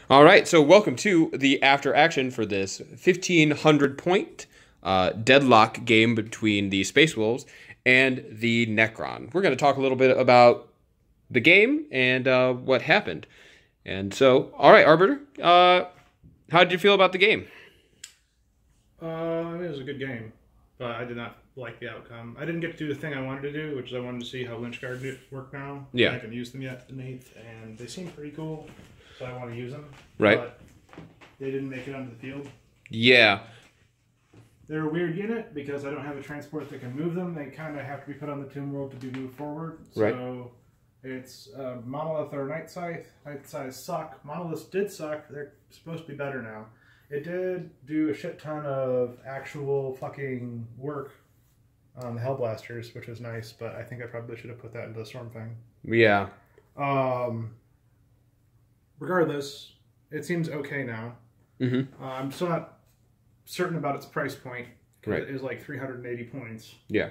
All right, so welcome to the after action for this 1,500 point deadlock game between the Space Wolves and the Necron. We're going to talk a little bit about the game and what happened. And so, all right, Arbiter, how did you feel about the game? It was a good game, but I did not like the outcome. I didn't get to do the thing I wanted to do, which is I wanted to see how Lynch Guard work now. Yeah. I haven't used them yet in 8th, and they seem pretty cool, so I want to use them. Right. But they didn't make it onto the field. Yeah. They're a weird unit because I don't have a transport that can move them. They kind of have to be put on the Tomb World to be moved forward. Right. So it's Monolith or Night Scythe. Night Scythe suck. Monoliths did suck. They're supposed to be better now. It did do a shit ton of actual fucking work on the Hellblasters, which was nice, but I think I probably should have put that into the Storm thing. Yeah. Regardless, it seems okay now. Mm-hmm. I'm still not certain about its price point. Right. It is like 380 points. Yeah.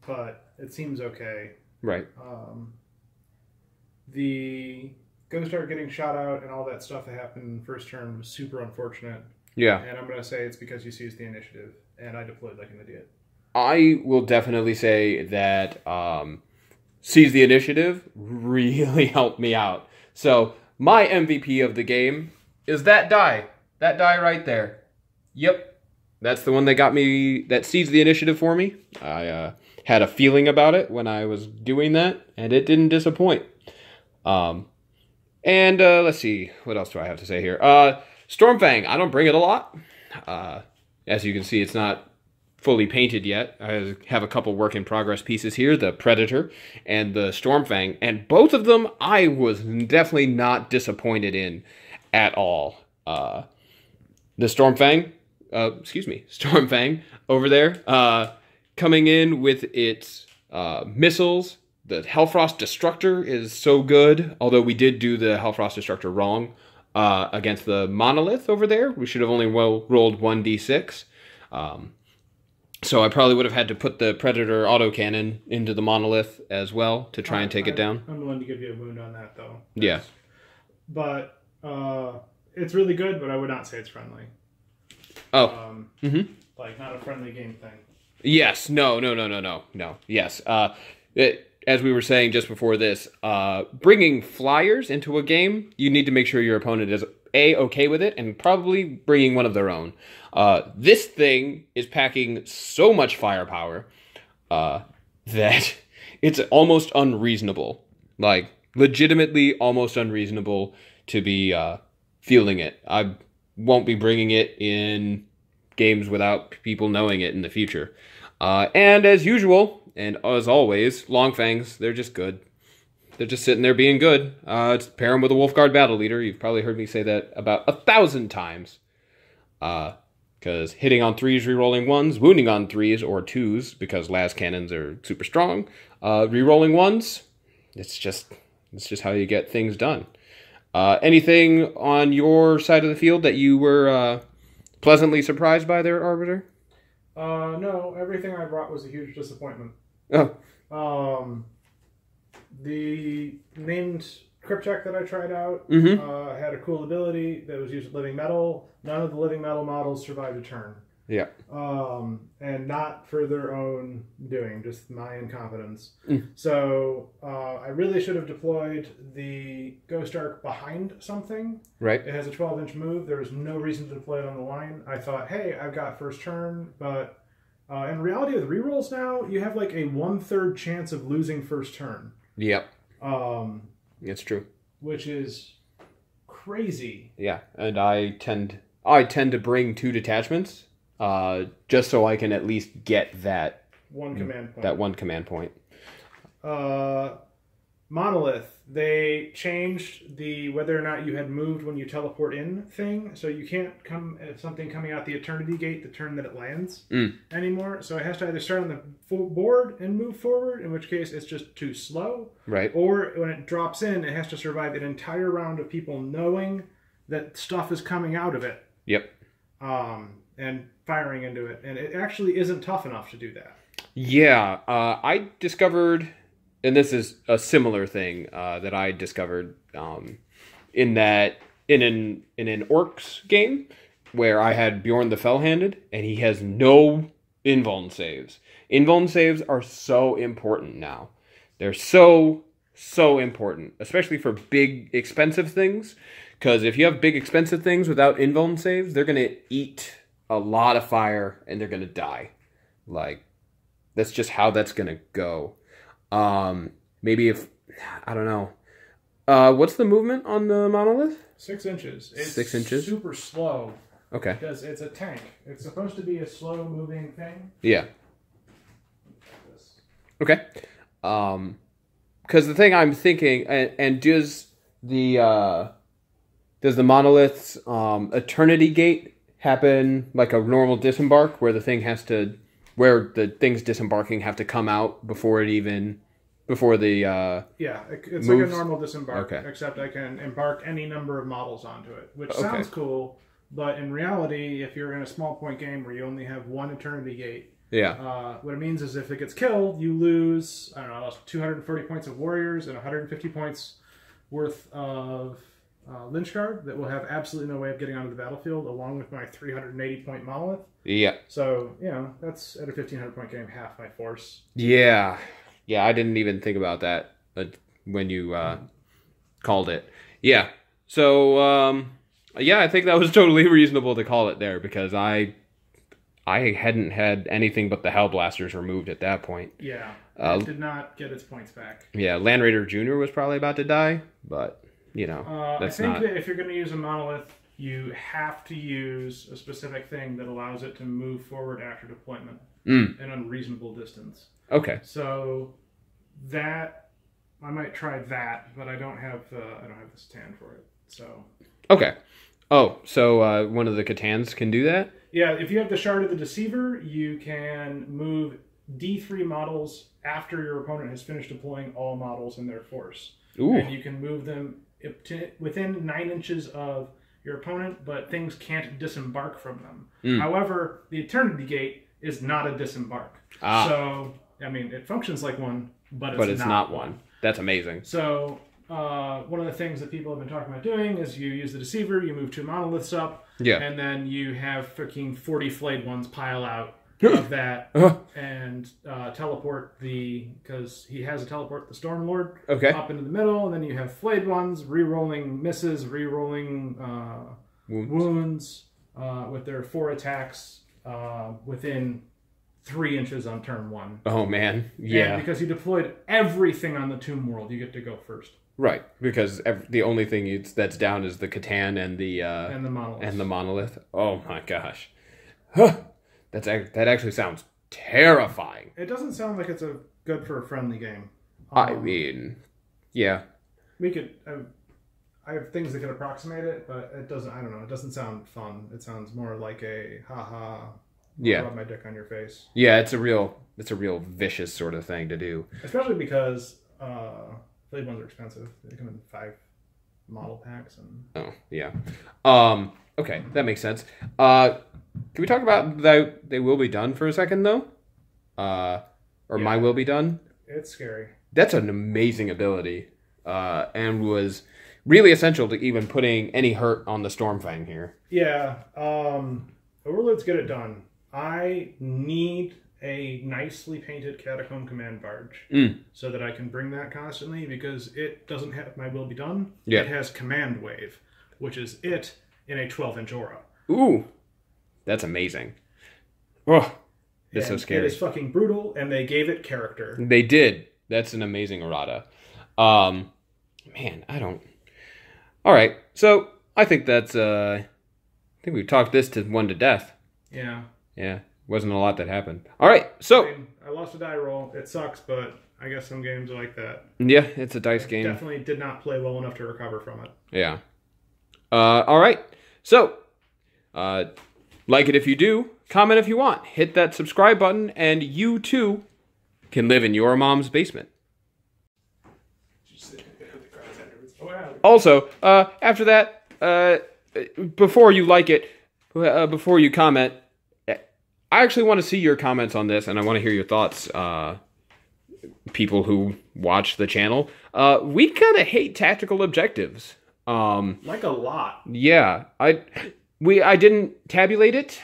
But it seems okay. Right. The Ghost Art getting shot out and all that stuff that happened in the first turn was super unfortunate. Yeah. And I'm going to say it's because you seized the initiative, and I deployed like an idiot. I will definitely say that Seize the Initiative really helped me out. So my MVP of the game is that die. That die right there. Yep. That's the one that got me, that seized the initiative for me. I had a feeling about it when I was doing that, and it didn't disappoint. And let's see, what else do I have to say here? Stormfang, I don't bring it a lot. As you can see, it's not fully painted yet. I have a couple work in progress pieces here, the Predator and the Stormfang, and both of them I was definitely not disappointed in at all. The Stormfang over there, coming in with its missiles. The Hellfrost Destructor is so good, although we did do the Hellfrost Destructor wrong against the Monolith over there. We should have only rolled 1d6. So I probably would have had to put the Predator autocannon into the Monolith as well to try and take it down. I'm willing to give you a wound on that, though. Yeah. But it's really good, but I would not say it's friendly. Oh. Like, not a friendly game thing. Yes. No. Yes. As we were saying just before this, bringing flyers into a game, you need to make sure your opponent is okay with it, and probably bringing one of their own. This thing is packing so much firepower that it's almost unreasonable. Like, legitimately almost unreasonable to be fielding it. I won't be bringing it in games without people knowing it in the future. And as usual, and as always, Longfangs, they're just good. They're just sitting there being good. Pair them with a Wolfguard Battle Leader. You've probably heard me say that about 1,000 times. Because hitting on 3s, rerolling 1s, wounding on 3s or 2s, because las cannons are super strong, rerolling 1s, it's just how you get things done. Anything on your side of the field that you were pleasantly surprised by there, Arbiter? No, everything I brought was a huge disappointment. Oh. The named Cryptek that I tried out had a cool ability that was used with living metal. None of the living metal models survived a turn. Yeah. And not for their own doing, just my incompetence. So I really should have deployed the Ghost Arc behind something. Right. It has a 12-inch move. There was no reason to deploy it on the line. I thought, hey, I've got first turn, but in reality with rerolls now, you have like a 1/3 chance of losing first turn. Yep. It's true. Which is crazy. Yeah, and I tend to bring 2 detachments, just so I can at least get that one command point. That one command point. Monolith, they changed the whether or not you had moved when you teleport in thing, so you can't come something coming out the Eternity Gate the turn that it lands anymore. So it has to either start on the board and move forward, in which case it's just too slow. Right. Or when it drops in, it has to survive an entire round of people knowing that stuff is coming out of it. Yep. And firing into it, and it actually isn't tough enough to do that. Yeah, I discovered, and this is a similar thing that I discovered, in that in an Orcs game where I had Bjorn the Fell-Handed, and he has no invuln saves. Invuln saves are so important now. They're so important, especially for big, expensive things. Because if you have big, expensive things without invuln saves, they're going to eat a lot of fire, and they're going to die. Like, that's just how that's going to go. Maybe if... I don't know. What's the movement on the monolith? 6 inches. It's 6 inches? Super slow. Okay. Because it's a tank. It's supposed to be a slow-moving thing. Yeah. Okay. Because the thing I'm thinking, and does the monolith's eternity gate happen like a normal disembark, where the things disembarking have to come out before the yeah, it's moves? Like a normal disembark, except I can embark any number of models onto it, which sounds cool, but in reality, if you're in a small point game where you only have one eternity gate, what it means is if it gets killed, you lose, I don't know, I lost 240 points of warriors and 150 points worth of Lynch Guard that will have absolutely no way of getting onto the battlefield, along with my 380 point monolith. Yeah. So, that's at a 1500 point game, half my force. Yeah. Yeah, I didn't even think about that when you called it. Yeah. So, I think that was totally reasonable to call it there, because I hadn't had anything but the Hellblasters removed at that point. Yeah, it did not get its points back. Yeah, Land Raider Jr. was probably about to die, but, that's I think that if you're going to use a monolith, you have to use a specific thing that allows it to move forward after deployment an unreasonable distance. Okay. So that I might try that, but I don't have the Catan for it. So. Okay. Oh, so one of the Catans can do that? Yeah, if you have the Shard of the Deceiver, you can move D3 models after your opponent has finished deploying all models in their force. Ooh. And you can move them within 9 inches of your opponent, but things can't disembark from them. However, the Eternity Gate is not a disembark. So, I mean, it functions like one, but it's not one. That's amazing. So, one of the things that people have been talking about doing is you use the Deceiver, you move 2 monoliths up, and then you have freaking 40 flayed ones pile out of that and teleport because he has a teleport the Stormlord up into the middle, and then you have flayed ones re-rolling misses, re-rolling wounds with their 4 attacks within 3 inches on turn 1. Oh man, yeah. And because you deployed everything on the Tomb World, you get to go first. Right, because the only thing that's down is the Catan and the monolith. Oh my gosh, that actually sounds terrifying. It doesn't sound like it's good for a friendly game. I mean, yeah, we could. I have things that could approximate it, but it doesn't. I don't know. It doesn't sound fun. It sounds more like a haha. Rub my dick on your face. Yeah, it's a real vicious sort of thing to do. Especially because flayed ones are expensive. They come in 5 model packs and. Oh yeah. Okay, that makes sense. Can we talk about They Will Be Done for a second though? My Will Be Done. It's scary. That's an amazing ability, and was really essential to even putting any hurt on the Stormfang here. Yeah. Overlords get it done. I need a nicely painted Catacomb Command Barge so that I can bring that constantly, because it doesn't have My Will Be Done. Yeah. It has Command Wave, which is it in a 12-inch aura. Ooh, that's amazing. Oh, that's so scary. It is fucking brutal, and they gave it character. They did. That's an amazing errata. Man, I don't... All right, so I think that's... I think we've talked this one to death. Yeah. Yeah, wasn't a lot that happened. All right, so... I lost a die roll. It sucks, but I guess some games are like that. Yeah, it's a dice game. Definitely did not play well enough to recover from it. Yeah. All right, so... like it if you do, comment if you want, hit that subscribe button, and you too can live in your mom's basement. Also, after that, before you like it, before you comment, I actually want to see your comments on this, and I want to hear your thoughts, people who watch the channel. We kind of hate tactical objectives. Like a lot. Yeah, I didn't tabulate it,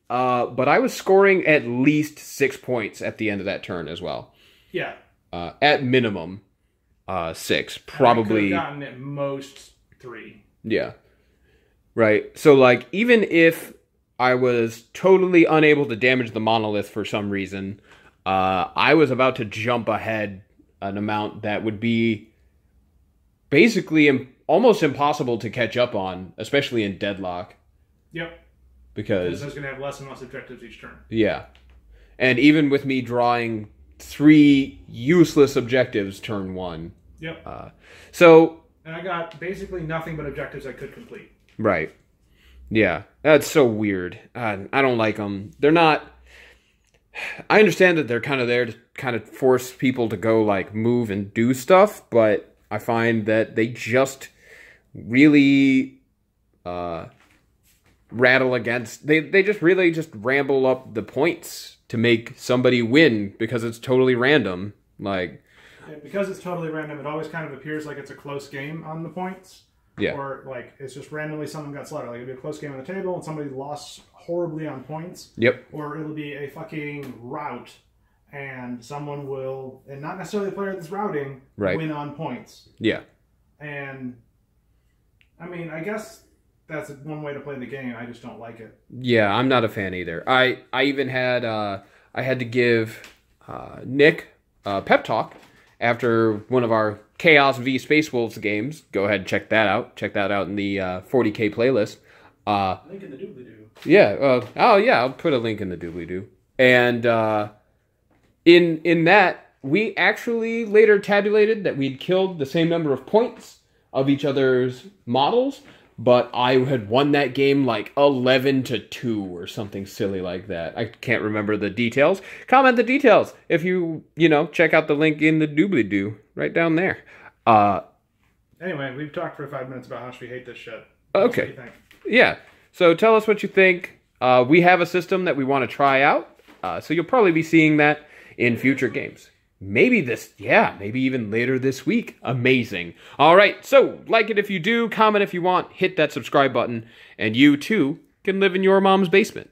but I was scoring at least 6 points at the end of that turn as well. Yeah. At minimum, 6, probably. I could have gotten at most 3. Yeah. Right. So, like, even if I was totally unable to damage the monolith for some reason, I was about to jump ahead an amount that would be basically almost impossible to catch up on, especially in Deadlock. Yep. Because I was going to have less and less objectives each turn. Yeah. And even with me drawing 3 useless objectives turn 1. Yep. And I got basically nothing but objectives I could complete. Right. Yeah. That's so weird. I don't like them. They're not... I understand that they're kind of there to kind of force people to go, like, move and do stuff, but I find that they just really rattle against... They just really just ramble up the points to make somebody win because it's totally random. Like... Yeah, because it's totally random, it always kind of appears like it's a close game on the points. Yeah. Or, like, it's just randomly someone got slaughtered. Like, it'll be a close game on the table and somebody lost horribly on points. Yep. Or it'll be a fucking rout and someone will, and not necessarily the player that's routing, win on points. Yeah. And, I mean, I guess that's one way to play the game. I just don't like it. Yeah, I'm not a fan either. I even had, I had to give Nick a pep talk after one of our Chaos v Space Wolves games. Go ahead and check that out. Check that out in the 40K playlist. Link in the doobly-doo. Yeah. I'll put a link in the doobly-doo. And in that, we actually later tabulated that we'd killed the same number of points of each other's models, but I had won that game like 11-2 or something silly like that. I can't remember the details. Comment the details if you check out the link in the doobly-doo right down there. Anyway, we've talked for 5 minutes about how much we hate this shit. Okay. What do you think? Yeah. So tell us what you think. We have a system that we want to try out, so you'll probably be seeing that in future games. Maybe even later this week. Amazing. All right, so like it if you do, comment if you want, hit that subscribe button, and you too can live in your mom's basement.